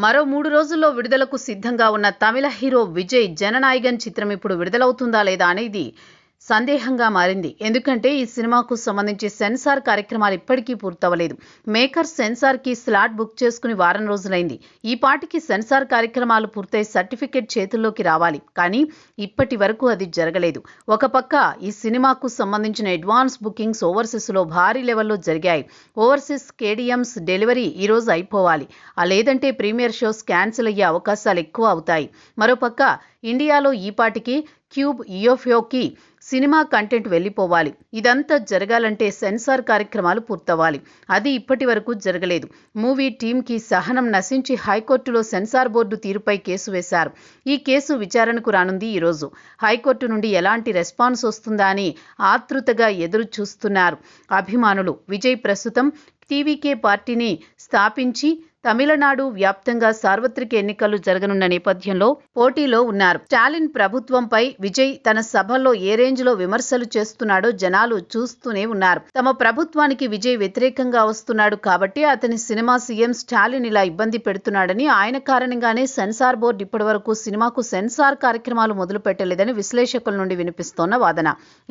మరో 3 రోజుల్లో విడుదలకు సిద్ధంగా ఉన్న తమిళ హీరో విజయ్ జననాయగన్ చిత్రం ఇప్పుడు విడుదలవుతుందా లేదా అనేది సందేహంగా మారింది. ఎందుకంటే ఈ సినిమాకు సంబంధించి సెన్సార్ కార్యక్రమాలు ఇప్పటికీ పూర్తవలేదు. మేకర్ సెన్సార్కి స్లాట్ బుక్ చేసుకుని వారం రోజులైంది. ఈ పాటికి సెన్సార్ కార్యక్రమాలు పూర్తయి సర్టిఫికెట్ చేతుల్లోకి రావాలి. కానీ ఇప్పటి వరకు అది జరగలేదు. ఒక పక్క ఈ సినిమాకు సంబంధించిన అడ్వాన్స్ బుకింగ్స్ ఓవర్సీస్లో భారీ లెవెల్లో జరిగాయి. ఓవర్సీస్ కేడిఎంస్ డెలివరీ ఈ రోజు అయిపోవాలి. లేదంటే ప్రీమియర్ షోస్ క్యాన్సిల్ అయ్యే అవకాశాలు ఎక్కువ అవుతాయి. మరోపక్క ఇండియాలో ఈ పాటికి క్యూబ్ యూఎఫ్ఓకి సినిమా కంటెంట్ వెళ్ళిపోవాలి. ఇదంతా జరగాలంటే సెన్సార్ కార్యక్రమాలు పూర్తవ్వాలి. అది ఇప్పటి వరకు జరగలేదు. మూవీ టీంకి సహనం నశించి హైకోర్టులో సెన్సార్ బోర్డు తీరుపై కేసు వేశారు. ఈ కేసు విచారణకు రానుంది ఈరోజు. హైకోర్టు నుండి ఎలాంటి రెస్పాన్స్ వస్తుందా అని ఆతృతగా ఎదురు చూస్తున్నారు అభిమానులు. విజయ్ ప్రస్తుతం టీవీకే పార్టీని స్థాపించి తమిళనాడు వ్యాప్తంగా సార్వత్రిక ఎన్నికలు జరగనున్న నేపథ్యంలో పోటీలో ఉన్నారు. స్టాలిన్ ప్రభుత్వంపై విజయ్ తన సభల్లో ఏ రేంజ్లో విమర్శలు చేస్తున్నాడో జనాలు చూస్తూనే ఉన్నారు. తమ ప్రభుత్వానికి విజయ్ వ్యతిరేకంగా వస్తున్నాడు కాబట్టి అతని సినిమా సీఎం స్టాలిన్ ఇలా ఇబ్బంది పెడుతున్నాడని, ఆయన కారణంగానే సెన్సార్ బోర్డు ఇప్పటివరకు సినిమాకు సెన్సార్ కార్యక్రమాలు మొదలు పెట్టలేదని విశ్లేషకుల నుండి వినిపిస్తోన్న వాదన.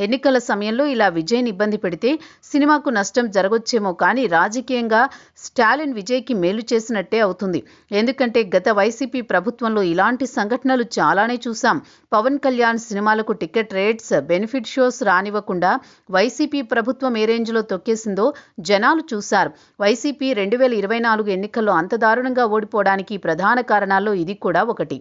ఎన్నికల సమయంలో ఇలా విజయ్ని ఇబ్బంది పెడితే సినిమాకు నష్టం జరగొచ్చేమో కానీ రాజకీయంగా స్టాలిన్ విజయ్కి మేలు చేసినట్టే అవుతుంది. ఎందుకంటే గత వైసీపీ ప్రభుత్వంలో ఇలాంటి సంఘటనలు చాలానే చూసాం. పవన్ కళ్యాణ్ సినిమాలకు టికెట్ రేట్స్, బెనిఫిట్ షోస్ రానివ్వకుండా వైసీపీ ప్రభుత్వం ఏ రేంజ్లో తొక్కేసిందో జనాలు చూశారు. వైసీపీ 2024 ఎన్నికల్లో అంత దారుణంగా ఓడిపోవడానికి ప్రధాన కారణాల్లో ఇది కూడా ఒకటి.